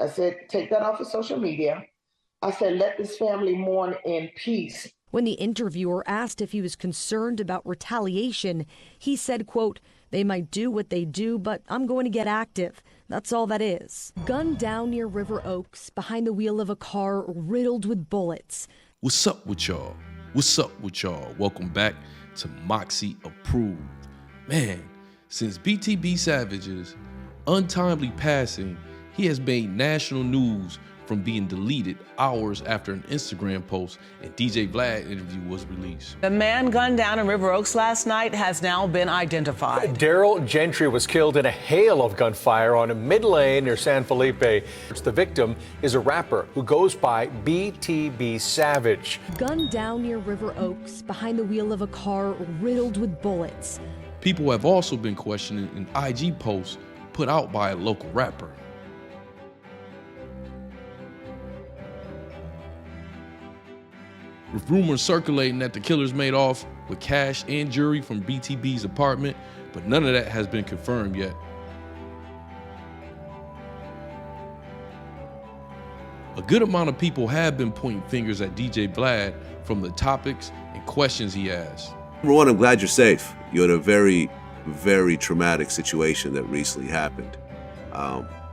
I said, take that off of social media. I said, let this family mourn in peace. When the interviewer asked if he was concerned about retaliation, he said, quote, "They might do what they do, but I'm going to get active. That's all that is." Gunned down near River Oaks, behind the wheel of a car riddled with bullets. What's up with y'all? What's up with y'all? Welcome back to Moxy Approved. Man, since BTB Savage's untimely passing, he has made national news from being deleted hours after an Instagram post and DJ Vlad interview was released. The man gunned down in River Oaks last night has now been identified. Daryl Gentry was killed in a hail of gunfire on a mid-lane near San Felipe. The victim is a rapper who goes by BTB Savage. Gunned down near River Oaks, behind the wheel of a car riddled with bullets. People have also been questioning an IG post put out by a local rapper. With rumors circulating that the killers made off with cash and jewelry from BTB's apartment, but none of that has been confirmed yet. A good amount of people have been pointing fingers at DJ Vlad from the topics and questions he asked. Number one, I'm glad you're safe. You had a very, very traumatic situation that recently happened.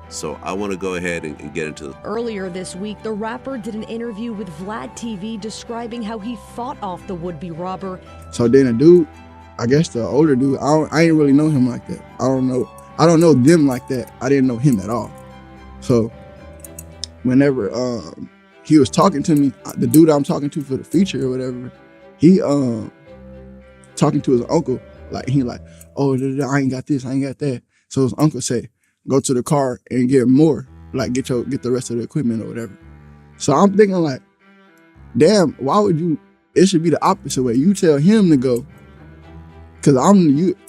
So I want to go ahead and get into it. Earlier this week, the rapper did an interview with Vlad TV describing how he fought off the would-be robber. So then a dude, I guess the older dude, I ain't really know him like that. I don't know them like that. I didn't know him at all. So whenever he was talking to me, the dude I'm talking to for the feature or whatever, he talking to his uncle, like he like, oh, I ain't got this, I ain't got that. So his uncle say, go to the car and get more, like get the rest of the equipment or whatever. So I'm thinking like, damn, why would you, it should be the opposite way. You tell him to go, cause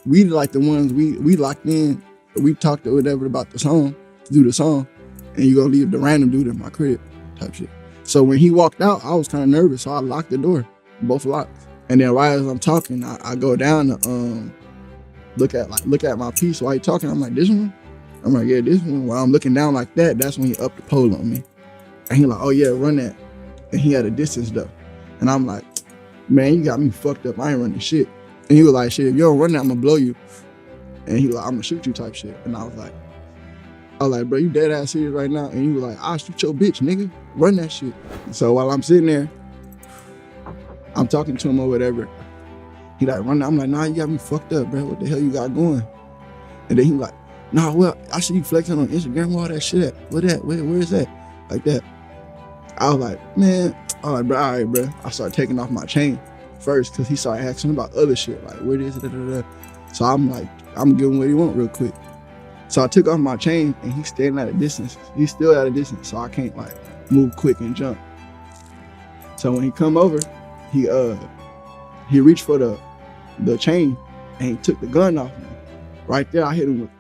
we like the ones we locked in, we talked or whatever about the song, to do the song, and you gonna leave the random dude in my crib type shit. So when he walked out, I was kind of nervous, so I locked the door, both locked. And then right as I'm talking, I go down to look at my piece while he talking. I'm like, this one? I'm like, yeah, this one. While I'm looking down like that, that's when he upped the pole on me. And he like, oh yeah, run that. And he had a distance though. And I'm like, man, you got me fucked up. I ain't running shit. And he was like, shit, if you don't run that, I'm gonna blow you. And he was like, I'm gonna shoot you type shit. And I was like, bro, you dead ass serious right now? And he was like, I'll shoot your bitch, nigga. Run that shit. So while I'm sitting there, I'm talking to him or whatever. He like, run that. I'm like, nah, you got me fucked up, bro. What the hell you got going? And then he like, nah, well, I see you flexing on Instagram, where all that shit at? Where is that? Like that. I was like, man, all right, bro. I started taking off my chain first because he started asking about other shit, like, where is it? Da, da, da. So I'm like, I'm giving what he want real quick. So I took off my chain and he's standing at a distance. He's still at a distance, so I can't like move quick and jump. So when he come over, he reached for the chain and he took the gun off me. Right there, I hit him with,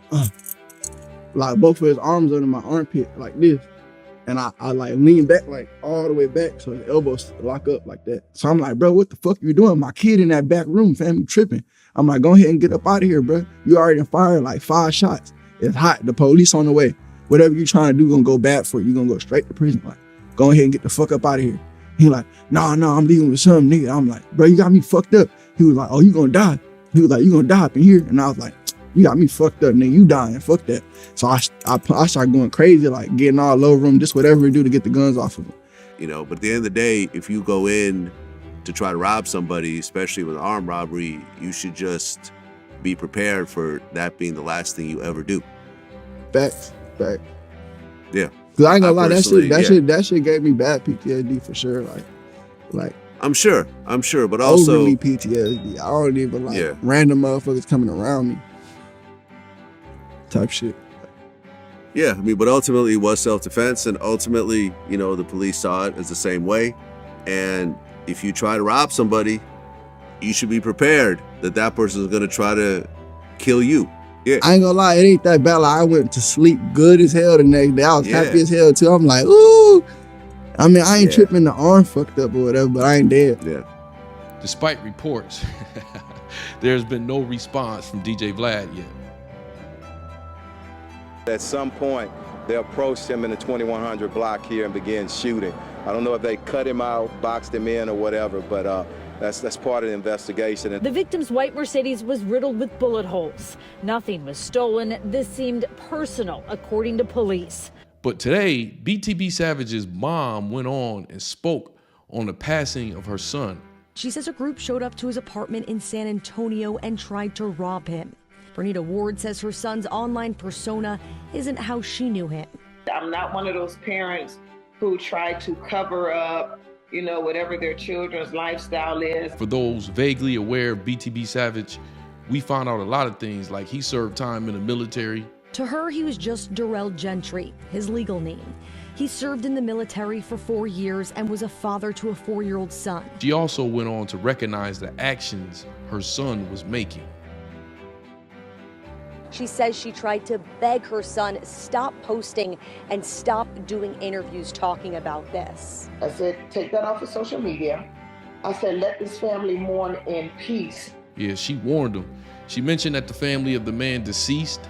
like both of his arms under my armpit like this. And I like lean back like all the way back so his elbows lock up like that. So I'm like, bro, what the fuck you doing? My kid in that back room, fam, you tripping. I'm like, go ahead and get up out of here, bro. You already fired like 5 shots. It's hot, the police on the way. Whatever you trying to do gonna go bad for you. You gonna go straight to prison. Like, go ahead and get the fuck up out of here. He like, nah, I'm leaving with some nigga. I'm like, bro, you got me fucked up. He was like, oh, you gonna die. He was like, you gonna die up in here. And I was like, you got me fucked up, nigga. You dying, fuck that. So I started going crazy, like getting all over him, just whatever to do to get the guns off of him. You know, but at the end of the day, if you go in to try to rob somebody, especially with an armed robbery, you should just be prepared for that being the last thing you ever do. Facts. Yeah. Cause I ain't gonna lie, that shit gave me bad PTSD for sure. Like I'm sure, but also overly PTSD. I don't even like random motherfuckers coming around me. Type shit. Yeah, I mean, but ultimately it was self-defense, and ultimately, you know, the police saw it as the same way. And if you try to rob somebody, you should be prepared that that person is gonna try to kill you. Yeah. I ain't gonna lie, it ain't that bad. Like, I went to sleep good as hell the next day. I was happy as hell too. I'm like, ooh. I mean, I ain't tripping, the arm fucked up or whatever, but I ain't dead. Yeah. Despite reports, there's been no response from DJ Vlad yet. At some point, they approached him in the 2100 block here and began shooting. I don't know if they cut him out, boxed him in or whatever, but that's part of the investigation. The victim's white Mercedes was riddled with bullet holes. Nothing was stolen. This seemed personal, according to police. But today, BTB Savage's mom went on and spoke on the passing of her son. She says a group showed up to his apartment in San Antonio and tried to rob him. Bernita Ward says her son's online persona isn't how she knew him. I'm not one of those parents who try to cover up, whatever their children's lifestyle is. For those vaguely aware of BTB Savage, we found out a lot of things, like he served time in the military. To her, he was just Darrell Gentry, his legal name. He served in the military for 4 years and was a father to a 4-year-old son. She also went on to recognize the actions her son was making. She says she tried to beg her son stop posting and stop doing interviews talking about this. I said, take that off of social media. I said, let this family mourn in peace. Yeah, she warned him. She mentioned that the family of the man deceased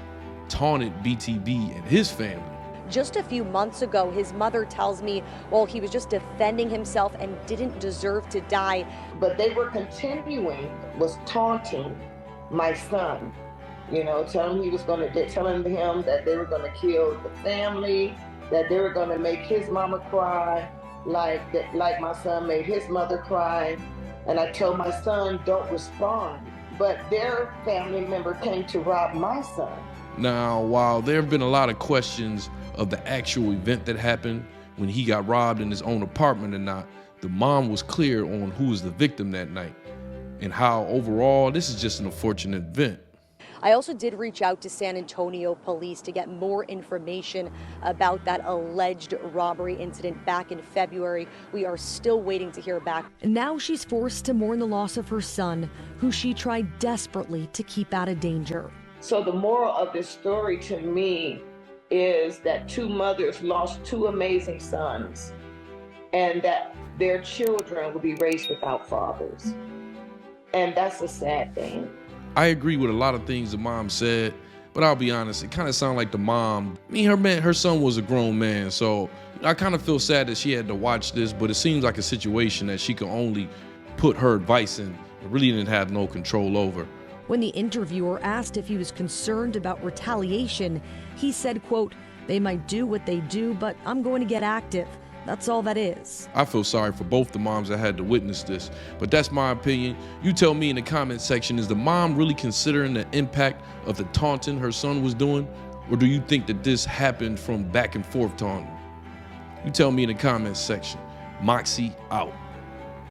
taunted BTB and his family. Just a few months ago, his mother tells me, well, he was just defending himself and didn't deserve to die. But they were was taunting my son. Telling him that they were going to kill the family, that they were going to make his mama cry, like my son made his mother cry. And I told my son, don't respond. But their family member came to rob my son. Now, while there have been a lot of questions of the actual event that happened when he got robbed in his own apartment or not, the mom was clear on who was the victim that night and how overall this is just an unfortunate event. I also did reach out to San Antonio police to get more information about that alleged robbery incident back in February. We are still waiting to hear back. Now she's forced to mourn the loss of her son, who she tried desperately to keep out of danger. So the moral of this story to me is that 2 mothers lost 2 amazing sons, and that their children will be raised without fathers. And that's a sad thing. I agree with a lot of things the mom said, but I'll be honest, it kind of sounded like the mom, her son was a grown man, so I kind of feel sad that she had to watch this, but it seems like a situation that she could only put her advice in and really didn't have no control over. When the interviewer asked if he was concerned about retaliation, he said, quote, "They might do what they do, but I'm going to get active. That's all that is." I feel sorry for both the moms that had to witness this, but that's my opinion. You tell me in the comment section, is the mom really considering the impact of the taunting her son was doing? Or do you think that this happened from back and forth taunting? You tell me in the comment section. Moxy out.